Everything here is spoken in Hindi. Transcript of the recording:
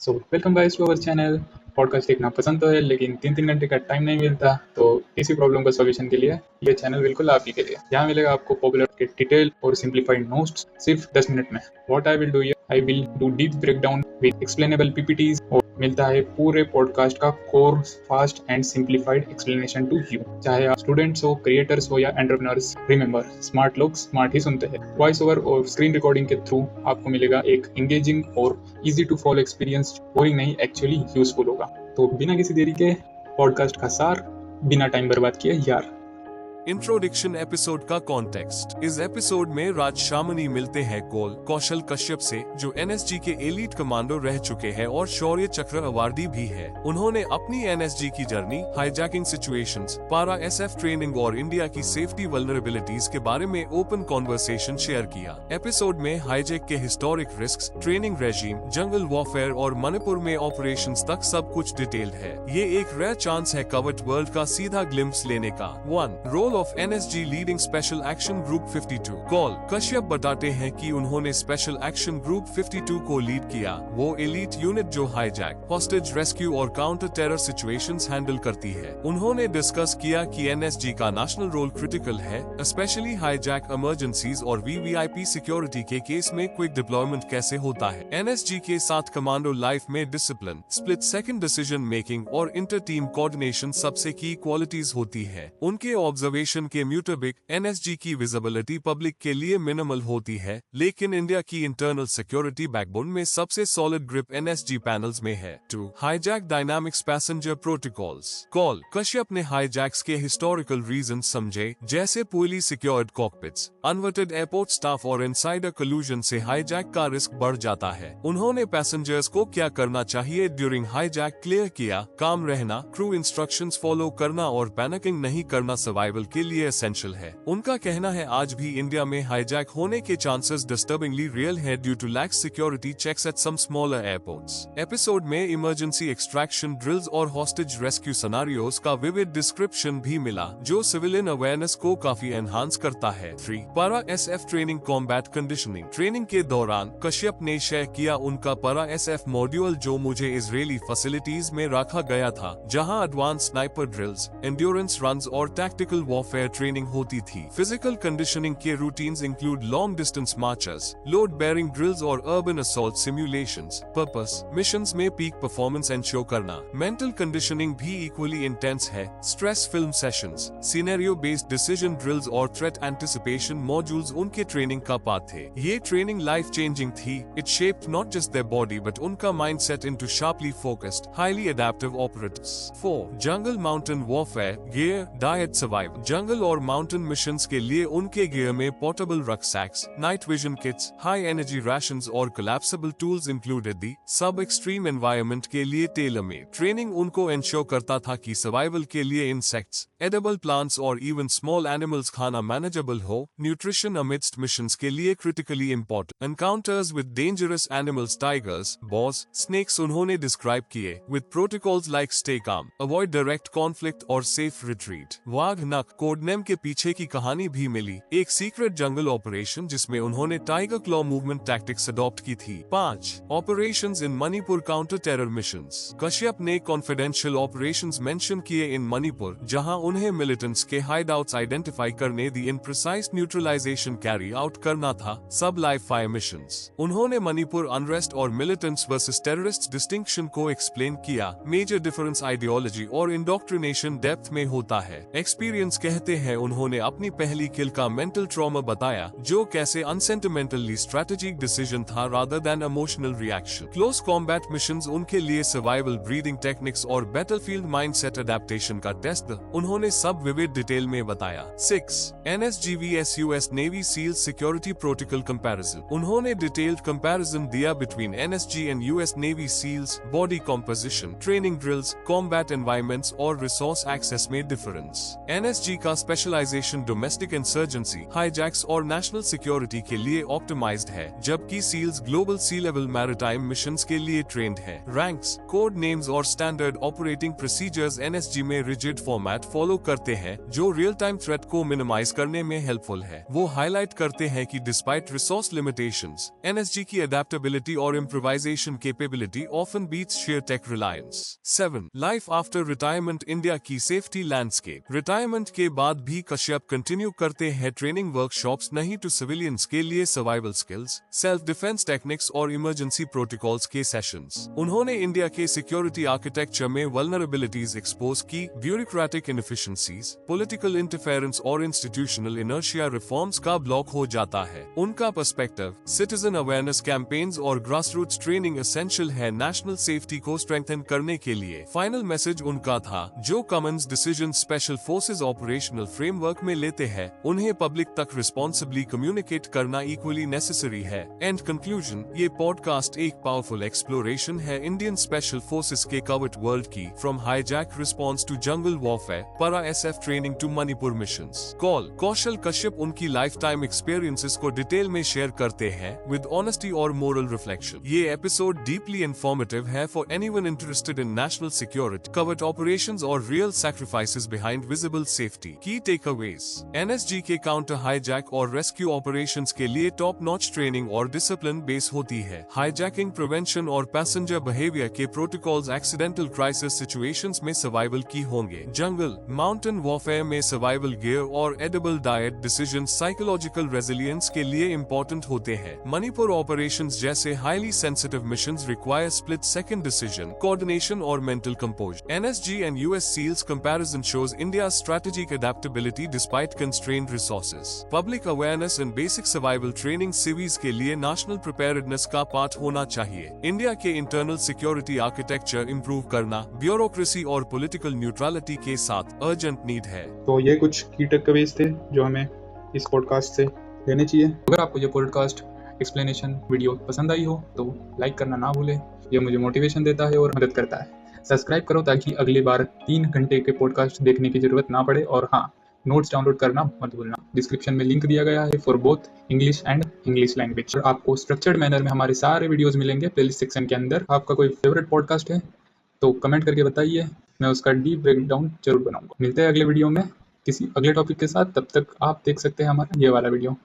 So welcome guys to our channel. Podcast देखना पसंद तो है लेकिन 3-3 घंटे का टाइम नहीं मिलता, तो इसी प्रॉब्लम का सॉल्यूशन के लिए ये चैनल बिल्कुल आप ही के लिए। यहाँ मिलेगा आपको पॉपुलर के डिटेल और सिंप्लीफाइड नोट्स सिर्फ 10 मिनट में। What I will do here, I will do deep breakdown with explainable PPTs और मिलता है पूरे पॉडकास्ट का core fast and simplified explanation to you. चाहे आप स्टूडेंट्स हो, क्रिएटर्स हो या एंटरप्रेन्योर्स, रिमेंबर स्मार्ट लोग स्मार्ट ही सुनते हैं। वॉइस ओवर और स्क्रीन रिकॉर्डिंग के थ्रू आपको मिलेगा एक एंगेजिंग और easy to follow experience. Boring नहीं, एक्चुअली यूजफुल होगा। तो बिना किसी देरी के पॉडकास्ट का सार, बिना टाइम बर्बाद किए यार। इंट्रोडक्शन एपिसोड का कॉन्टेक्स्ट। इस एपिसोड में राज शामनी मिलते हैं कौशल कश्यप से, जो एनएसजी के एलीट कमांडो रह चुके हैं और शौर्य चक्र अवार्डी भी है। उन्होंने अपनी एनएसजी की जर्नी, हाईजैकिंग सिचुएशंस, पारा एसएफ ट्रेनिंग और इंडिया की सेफ्टी वल्नरेबिलिटीज के बारे में ओपन कॉन्वर्सेशन शेयर किया। एपिसोड में हाईजैक के हिस्टोरिक रिस्क्स, ट्रेनिंग रेजिम, जंगल वॉरफेयर और मणिपुर में ऑपरेशंस तक सब कुछ डिटेल्ड है। ये एक रेयर चांस है कवर्ड वर्ल्ड का सीधा ग्लिम्स लेने का। 1. Role of NSG leading special action group 52। Col Kashyap बताते हैं कि उन्होंने स्पेशल एक्शन ग्रुप 52 को लीड किया, वो एलीट यूनिट जो हाईजैक, हॉस्टेज रेस्क्यू और काउंटर टेरर सिचुएशंस हैंडल करती है। उन्होंने डिस्कस किया कि एनएसजी का नेशनल रोल क्रिटिकल है, स्पेशली हाईजैक इमरजेंसीज और वीवीआईपी सिक्योरिटी के केस में क्विक डिप्लॉयमेंट कैसे होता है। एनएसजी के साथ कमांडो लाइफ में discipline, split second decision making और इंटर टीम कोऑर्डिनेशन सबसे की क्वालिटीज होती है। उनके ऑब्जर्वेशन के म्यूटेबिक एनएसजी की विजिबिलिटी पब्लिक के लिए मिनिमल होती है, लेकिन इंडिया की इंटरनल सिक्योरिटी बैकबोन में सबसे सॉलिड ग्रिप एनएसजी पैनल्स में है। 2. Hijack dynamics passenger protocols. Call Kashyap ने हाईजैक्स के हिस्टोरिकल रीजन समझे, जैसे पुली सिक्योर्ड कॉकपिट्स, अनवर्टेड एयरपोर्ट स्टाफ और इनसाइडर कलूजन से हाईजैक का रिस्क बढ़ जाता है। उन्होंने पैसेंजर्स को क्या करना चाहिए ड्यूरिंग हाईजैक क्लियर किया, काम रहना, क्रू इंस्ट्रक्शंस फॉलो करना और पैनिकिंग नहीं करना सर्वाइवल के लिए एसेंशियल है। उनका कहना है आज भी इंडिया में हाईजैक होने के चांसेस डिस्टर्बिंगली रियल है due to lax security checks at some smaller airports. Episode में इमरजेंसी एक्सट्रैक्शन ड्रिल्स और हॉस्टेज रेस्क्यू सिनेरियोज का विविड डिस्क्रिप्शन भी मिला, जो सिविलियन अवेयरनेस को काफी एनहांस करता है। 3. पारा SF training combat conditioning. Training के दौरान कश्यप ने शेयर किया उनका पारा एसएफ मॉड्यूल, जो मुझे इजरायली फैसिलिटीज में रखा गया था, जहां advance sniper drills, endurance runs और टैक्टिकल वॉरफेयर ट्रेनिंग होती थी। फिजिकल कंडीशनिंग के routines include long distance marches, load bearing drills और urban assault simulations. Purpose missions में पीक परफॉर्मेंस एंश्योर करना। मेंटल कंडीशनिंग भी इक्वली इंटेंस है। Stress film sessions, scenario based decision drills और थ्रेट एंटिसिपेशन मॉड्यूल्स उनके ट्रेनिंग का पार्ट थे। ये ट्रेनिंग लाइफ चेंजिंग थी। It shaped not just their body but उनका mindset into sharply focused, highly adaptive operatives. 4. Jungle mountain warfare, gear, diet, survival. जंगल और माउंटेन मिशंस के लिए उनके गियर में portable rucksacks, night vision kits, high energy rations और कोलैप्सिबल टूल्स इंक्लूडेड थी। सब एक्सट्रीम एनवायरनमेंट के लिए टेलर मेड। ट्रेनिंग उनको इंश्योर करता था कि सर्वाइवल के लिए इंसेक्ट्स, एडिबल प्लांट्स और इवन स्मॉल एनिमल्स खाना मैनेजेबल हो। न्यूट्रिशन अमिडस्ट मिशंस के लिए critically important. Encounters with dangerous animals, tigers, boars, snakes उन्होंने डिस्क्राइब किए, with protocols like stay calm, avoid direct conflict और safe retreat. Wagh Nakh codename के पीछे की कहानी भी मिली, एक सीक्रेट जंगल ऑपरेशन जिसमें उन्होंने tiger claw movement tactics adopt की थी। 5. Operations in Manipur counter terror missions. Kashyap ने कॉन्फिडेंशियल ऑपरेशंस मेंशन किए इन मणिपुर, जहां उन्हें मिलिटेंट्स के हाइडआउट्स आइडेंटिफाई करने, दी इनप्रिसाइज न्यूट्रलाइजेशन कैरी आउट करना था। सब लाइव फायर मिशंस। उन्होंने मणिपुर अनरेस्ट और मिलिटेंट्स वर्सेस टेररिस्ट डिस्टिंक्शन को एक्सप्लेन किया। मेजर डिफरेंस आइडियोलॉजी और इंडोक्ट्रिनेशन डेप्थ में होता है। एक्सपीरियंस कहते हैं उन्होंने अपनी पहली किल का मेंटल ट्रॉमा बताया, जो कैसे अनसेंटिमेंटली स्ट्रेटेजिक डिसीजन था rather than emotional reaction. Close combat missions उनके लिए सर्वाइवल ब्रीदिंग टेक्निक्स और बैटलफील्ड माइंडसेट अडेप्टेशन का टेस्ट, उन्होंने सब विविध डिटेल में बताया। 6. NSG vs US navy seals security protocol comparison. उन्होंने डिटेल्ड कंपैरिजन दिया between NSG and US navy seals, body composition, training drills, combat environments और रिसोर्स एक्सेस में डिफरेंस। एनएसजी का स्पेशलाइजेशन डोमेस्टिक इंसर्जेंसी, हाईजैक्स और नेशनल सिक्योरिटी के लिए ऑप्टिमाइज्ड है, जबकि SEALs global sea level maritime missions के लिए ट्रेंड है। रैंक्स, कोड नेम्स और स्टैंडर्ड ऑपरेटिंग प्रोसीजर्स एनएसजी में रिजिड फॉर्मेट फॉलो करते हैं, जो रियल टाइम थ्रेट को मिनिमाइज करने में हेल्पफुल है। वो हाईलाइट करते हैं कि डिस्पाइट रिसोर्स लिमिटेशंस, एनएसजी की अडेप्टेबिलिटी और improvisation capability often beats sheer tech reliance. 7. Life after retirement, India की सेफ्टी लैंडस्केप। रिटायरमेंट के बाद भी कश्यप कंटिन्यू करते हैं ट्रेनिंग वर्कशॉप्स नहीं टू सिविलियंस के लिए survival skills, self defence techniques और इमरजेंसी प्रोटोकॉल्स के सेशंस। उन्होंने इंडिया के सिक्योरिटी आर्किटेक्चर में वल्नरेबिलिटीज एक्सपोज की, ब्यूरोक्रेटिक इनएफिशिएंसीज, पॉलिटिकल इंटरफेरेंस और इंस्टीट्यूशनल इनर्शिया रिफॉर्म्स का ब्लॉक हो जाता है। उनका पर्सपेक्टिव, सिटीजन अवेयरनेस कैंपेन्स और ग्रासरूट्स ट्रेनिंग एसेंशियल है नेशनल सेफ्टी को स्ट्रेंथन करने के लिए। फाइनल मैसेज उनका था, जो Commons decision special forces operational framework में लेते हैं, उन्हें पब्लिक तक रिस्पॉन्सिबली कम्युनिकेट करना इक्वली नेसेसरी है। एंड कंक्लूजन, ये पॉडकास्ट एक पावरफुल एक्सप्लोरेशन है इंडियन स्पेशल फोर्सेस के कवर्ड वर्ल्ड की, from hijack response to jungle warfare, para SF training to Manipur missions. Kaushal Kashyap उनकी लाइफ टाइम एक्सपीरियंसेस को डिटेल में शेयर करते हैं विद ऑनेस्टी और मोरल रिफ्लेक्शन। ये एपिसोड डीपली इंफॉर्मेटिव है for anyone interested in national security, covert operations और real sacrifices behind visible safety. की टेकअवेज, एनएसजी के काउंटर हाईजैक और रेस्क्यू ऑपरेशंस के लिए टॉप नॉच ट्रेनिंग और डिसिप्लिन बेस होती है। हाईजैकिंग प्रिवेंशन और पैसेंजर बिहेवियर के प्रोटोकॉल्स एक्सीडेंटल क्राइसिस सिचुएशंस में सर्वाइवल की होंगे। जंगल माउंटेन वॉरफेयर में सर्वाइवल गियर और edible diet decision psychological resilience के लिए इंपॉर्टेंट होते हैं। मणिपुर ऑपरेशंस जैसे highly sensitive missions require split second decision, coordination और mental composer. NSG and US seals comparison shows India strategic adaptability despite constrained resources. Public awareness and basic survival training civvies के लिए नेशनल प्रिपेयर्डनेस का पार्ट होना चाहिए। इंडिया के इंटरनल सिक्योरिटी आर्किटेक्चर इंप्रूव करना ब्यूरोक्रेसी और पॉलिटिकल न्यूट्रलिटी के साथ अर्जेंट नीड है। तो ये कुछ की टेकअवेज थे जो हमें इस पॉडकास्ट से लेने चाहिए। अगर आपको ये पॉडकास्ट एक्सप्लेनेशन वीडियो पसंद आई हो तो लाइक करना ना भूलें, ये मुझे मोटिवेशन देता है और मदद करता है। सब्सक्राइब करो ताकि अगली बार 3 घंटे के पॉडकास्ट देखने की जरूरत ना पड़े। और हाँ, नोट्स डाउनलोड करना मत भूलना। डिस्क्रिप्शन में लिंक दिया गया है for both English and English language. आपको स्ट्रक्चर्ड मैनर में हमारे सारे वीडियोस मिलेंगे प्लेलिस्ट सेक्शन के अंदर। आपका कोई फेवरेट पॉडकास्ट है तो कमेंट करके बताइए, मैं उसका डीप ब्रेकडाउन जरूर बनाऊंगा। मिलते हैं अगले वीडियो में किसी अगले टॉपिक के साथ। तब तक आप देख सकते हैं हमारा ये वाला वीडियो।